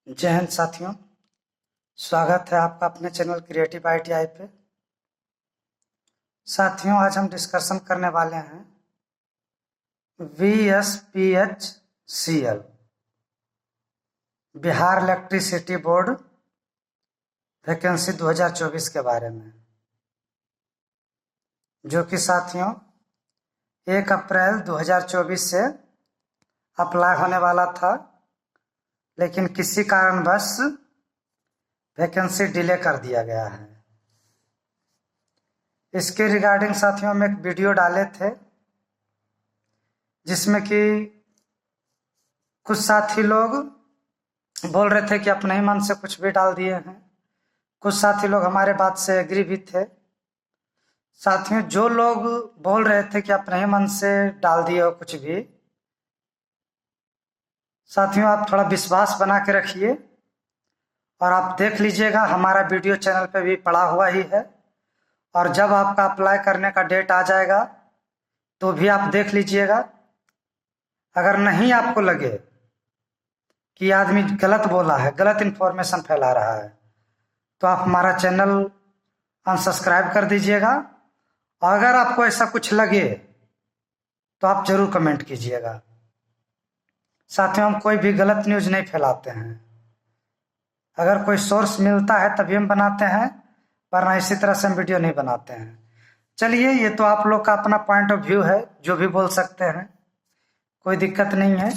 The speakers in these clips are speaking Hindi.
जय हिंद साथियों, स्वागत है आपका अपने चैनल क्रिएटिव ITI पे। साथियों, आज हम डिस्कशन करने वाले हैं VSPHCL Bihar electricity board vacancy 2024 के बारे में, जो कि साथियों 1 अप्रैल 2024 से अप्लाई होने वाला था, लेकिन किसी कारणवश वैकेंसी डिले कर दिया गया है। इसके रिगार्डिंग साथियों हम एक वीडियो डाले थे, जिसमें कि कुछ साथी लोग बोल रहे थे कि अपने ही मन से कुछ भी डाल दिए हैं। कुछ साथी लोग हमारे बात से एग्री भी थे। साथियों, जो लोग बोल रहे थे कि अपने ही मन से डाल दिए हो कुछ भी, साथियों आप थोड़ा विश्वास बना के रखिए और आप देख लीजिएगा। हमारा वीडियो चैनल पे भी पड़ा हुआ ही है, और जब आपका अप्लाई करने का डेट आ जाएगा तो भी आप देख लीजिएगा। अगर नहीं आपको लगे कि आदमी गलत बोला है, गलत इन्फॉर्मेशन फैला रहा है, तो आप हमारा चैनल अनसब्सक्राइब कर दीजिएगा। और अगर आपको ऐसा कुछ लगे तो आप जरूर कमेंट कीजिएगा। साथियों, हम कोई भी गलत न्यूज़ नहीं फैलाते हैं। अगर कोई सोर्स मिलता है तभी हम बनाते हैं, वरना इसी तरह से हम वीडियो नहीं बनाते हैं। चलिए, ये तो आप लोग का अपना पॉइंट ऑफ व्यू है, जो भी बोल सकते हैं, कोई दिक्कत नहीं है।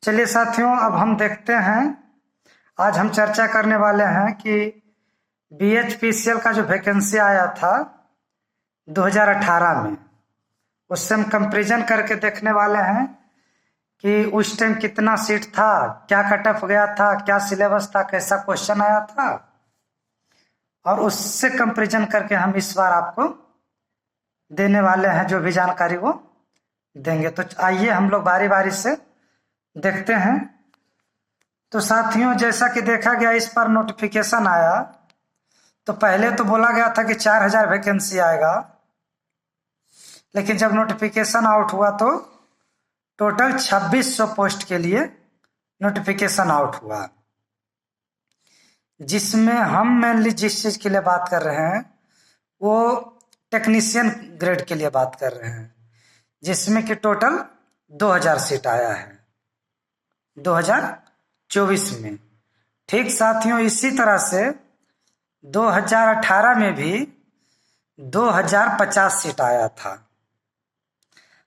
चलिए साथियों, अब हम देखते हैं। आज हम चर्चा करने वाले हैं कि BHPCL का जो वैकेंसी आया था 2018 में, उससे हम कंपेरिजन करके देखने वाले हैं कि उस टाइम कितना सीट था, क्या कट ऑफ गया था, क्या सिलेबस था, कैसा क्वेश्चन आया था, और उससे कंपेरिजन करके हम इस बार आपको देने वाले हैं जो भी जानकारी वो देंगे। तो आइए हम लोग बारी बारी से देखते हैं। तो साथियों, जैसा कि देखा गया, इस पर नोटिफिकेशन आया तो पहले तो बोला गया था कि 4000 वैकेंसी आएगा, लेकिन जब नोटिफिकेशन आउट हुआ तो टोटल 2600 पोस्ट के लिए नोटिफिकेशन आउट हुआ, जिसमें हम मेनली जिस चीज के लिए बात कर रहे हैं वो टेक्नीशियन ग्रेड के लिए बात कर रहे हैं, जिसमें कि टोटल 2000 सीट आया है 2024 में। ठीक साथियों, इसी तरह से 2018 में भी 2050 सीट आया था।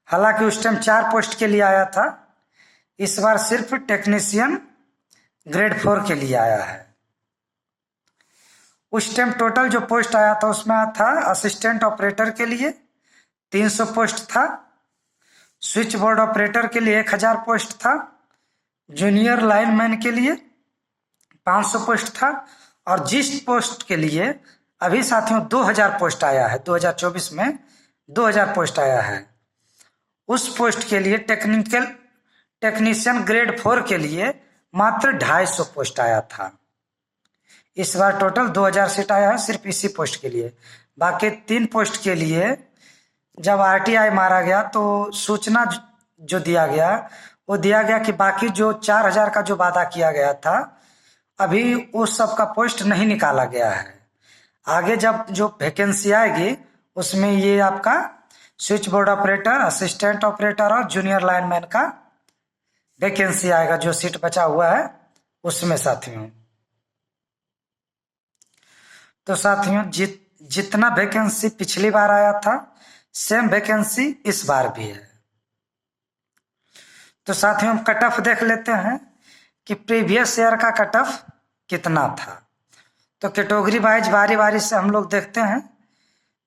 हालांकि उस टाइम 4 पोस्ट के लिए आया था, इस बार सिर्फ टेक्नीशियन ग्रेड 4 के लिए आया है। उस टाइम टोटल जो पोस्ट आया था उसमें था असिस्टेंट ऑपरेटर के लिए 300 पोस्ट था, स्विच बोर्ड ऑपरेटर के लिए 1000 पोस्ट था, जूनियर लाइनमैन के लिए 500 पोस्ट था, और जिस पोस्ट के लिए अभी साथियों 2000 पोस्ट आया है 2024 में 2000 पोस्ट आया है, उस पोस्ट के लिए टेक्नीशियन ग्रेड 4 के लिए मात्र 250 पोस्ट आया था। इस बार टोटल 2000 सीट आया है सिर्फ इसी पोस्ट के लिए। बाकी 3 पोस्ट के लिए जब RTI मारा गया तो सूचना जो दिया गया वो दिया गया कि बाकी जो 4000 का जो वादा किया गया था, अभी उस सब का पोस्ट नहीं निकाला गया है। आगे जब जो वैकेंसी आएगी उसमें ये आपका switch board operator, assistant operator और जूनियर लाइनमैन का वैकेंसी आएगा, जो सीट बचा हुआ है उसमें साथियों। तो साथियों, जितना वैकेंसी पिछली बार आया था सेम वैकेंसी इस बार भी है। तो साथियों, हम कट ऑफ देख लेते हैं कि प्रीवियस ईयर का कट ऑफ कितना था। तो कैटेगरी वाइज बारी बारी से हम लोग देखते हैं।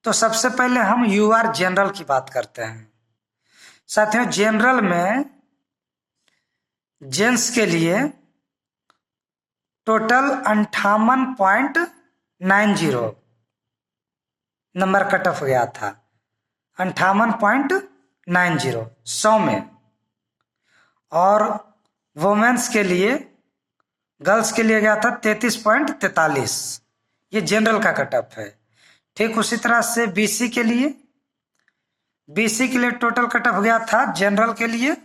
तो सबसे पहले हम UR जनरल की बात करते हैं। साथियों, जनरल में जेंट्स के लिए टोटल 58.90 नंबर कट ऑफ गया था, 58.90 100 में। और वुमेन्स के लिए, गर्ल्स के लिए गया था 33.43, ये जनरल का कट ऑफ है। ठीक उसी तरह से BC के लिए टोटल कट ऑफ गया था जनरल के लिए,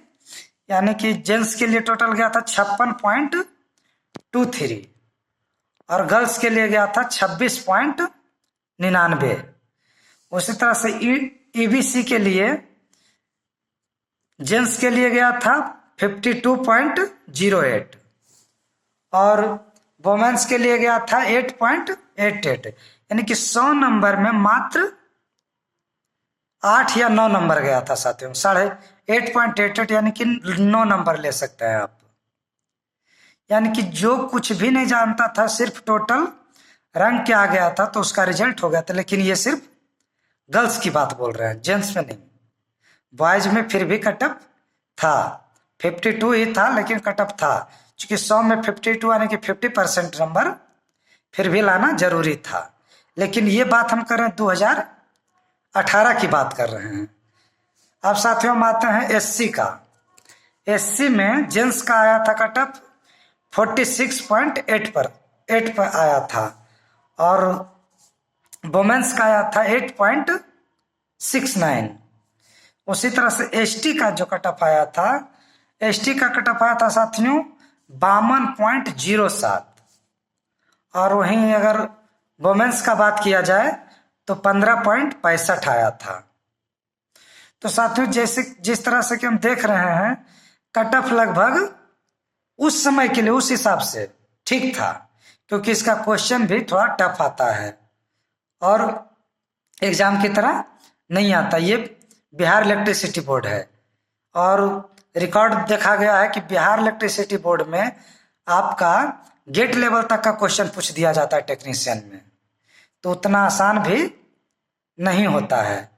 यानी कि जेंट्स के लिए टोटल गया था 56.80 26.23 और गर्ल्स के लिए गया था 26.99। उसी तरह से ईबीसी के लिए जेंट्स के लिए गया था 52.08 और वुमेन्स के लिए गया था 8.88, यानी कि 100 नंबर में मात्र 8 या 9 नंबर गया था साथियों। 8.88 यानी कि 9 नंबर ले सकते हैं आप। यानी कि जो कुछ भी नहीं जानता था, सिर्फ टोटल रैंक क्या आ गया था तो उसका रिजल्ट हो गया था। लेकिन ये सिर्फ गर्ल्स की बात बोल रहे हैं, जेंट्स में नहीं। बॉयज में फिर भी कटअप था, 52 ही था लेकिन कटअप था, क्योंकि 100 में 52 यानी कि 50% नंबर फिर भी लाना जरूरी था। लेकिन ये बात हम कर रहे हैं 2018 की बात कर रहे हैं। अब साथियों हम आते हैं एससी का। एससी में जेंट्स का आया था कटअप 46.8 पर आया था और वुमेन्स का आया था 8.69। उसी तरह से एसटी का जो कटअप आया था, एसटी का कटअप आया था साथियों 52.07 और वहीं अगर वुमेन्स का बात किया जाए तो 15.65 आया था। तो साथियों जैसे जिस तरह से कि हम देख रहे हैं कटअप लगभग उस समय के लिए उस हिसाब से ठीक था, क्योंकि इसका क्वेश्चन भी थोड़ा टफ आता है और एग्जाम की तरह नहीं आता। ये बिहार इलेक्ट्रिसिटी बोर्ड है और रिकॉर्ड देखा गया है कि बिहार इलेक्ट्रिसिटी बोर्ड में आपका गेट लेवल तक का क्वेश्चन पूछ दिया जाता है टेक्नीशियन में, तो उतना आसान भी नहीं होता है।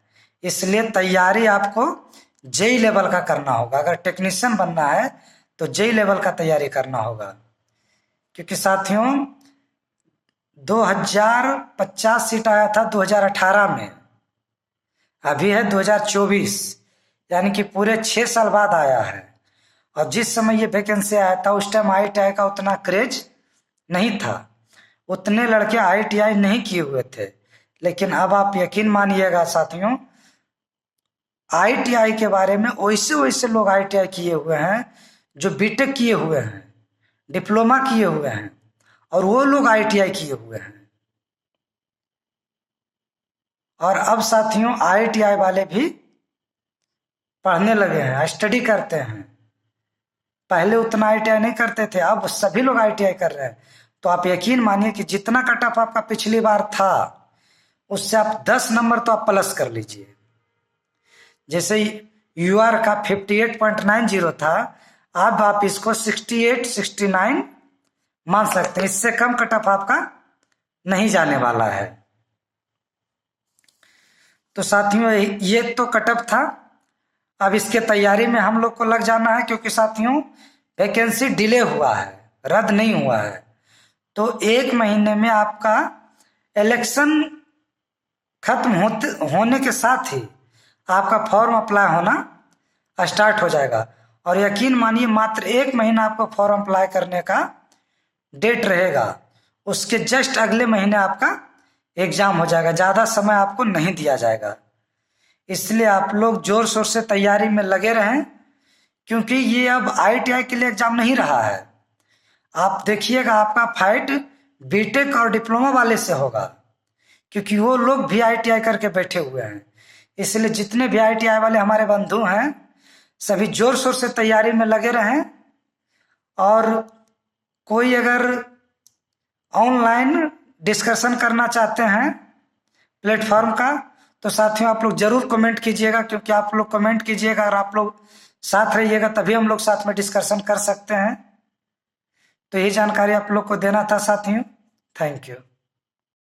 इसलिए तैयारी आपको जेई लेवल का करना होगा। अगर टेक्नीशियन बनना है तो जेई लेवल का तैयारी करना होगा, क्योंकि साथियों 2050 सीट आया था 2018 में, अभी है 2024, यानी कि पूरे 6 साल बाद आया है। और जिस समय ये वैकेंसी आया था उस टाइम ITI का उतना क्रेज नहीं था, उतने लड़के ITI नहीं किए हुए थे। लेकिन अब आप यकीन मानिएगा साथियों, ITI के बारे में वैसे वैसे लोग ITI किए हुए हैं जो बीटेक किए हुए हैं, डिप्लोमा किए हुए हैं, और वो लोग ITI किए हुए हैं। और अब साथियों ITI वाले भी पढ़ने लगे हैं, स्टडी करते हैं। पहले उतना ITI नहीं करते थे, अब सभी लोग ITI कर रहे हैं। तो आप यकीन मानिए कि जितना कटअप आपका पिछली बार था उससे आप 10 नंबर तो आप प्लस कर लीजिए। जैसे UR का 58.90 था, अब आप इसको 68, 69 मान सकते हैं। इससे कम कटअप आपका नहीं जाने वाला है। तो साथियों ये तो कटअप था। अब इसके तैयारी में हम लोग को लग जाना है, क्योंकि साथियों वैकेंसी डिले हुआ है, रद्द नहीं हुआ है। तो 1 महीने में आपका इलेक्शन खत्म होने के साथ ही आपका फॉर्म अप्लाई होना स्टार्ट हो जाएगा। और यकीन मानिए मात्र 1 महीना आपको फॉर्म अप्लाई करने का डेट रहेगा, उसके जस्ट अगले महीने आपका एग्जाम हो जाएगा। ज़्यादा समय आपको नहीं दिया जाएगा। इसलिए आप लोग जोर शोर से तैयारी में लगे रहें, क्योंकि ये अब ITI के लिए एग्जाम नहीं रहा है। आप देखिएगा आपका फाइट बीटेक और डिप्लोमा वाले से होगा, क्योंकि वो लोग भी ITI करके बैठे हुए हैं। इसलिए जितने भी ITI वाले हमारे बंधु हैं सभी जोर शोर से तैयारी में लगे रहें। और कोई अगर ऑनलाइन डिस्कशन करना चाहते हैं प्लेटफॉर्म का तो साथियों आप लोग जरूर कमेंट कीजिएगा, क्योंकि आप लोग कमेंट कीजिएगा और आप लोग साथ रहिएगा तभी हम लोग साथ में डिस्कशन कर सकते हैं। तो यही जानकारी आप लोग को देना था साथियों। Thank you.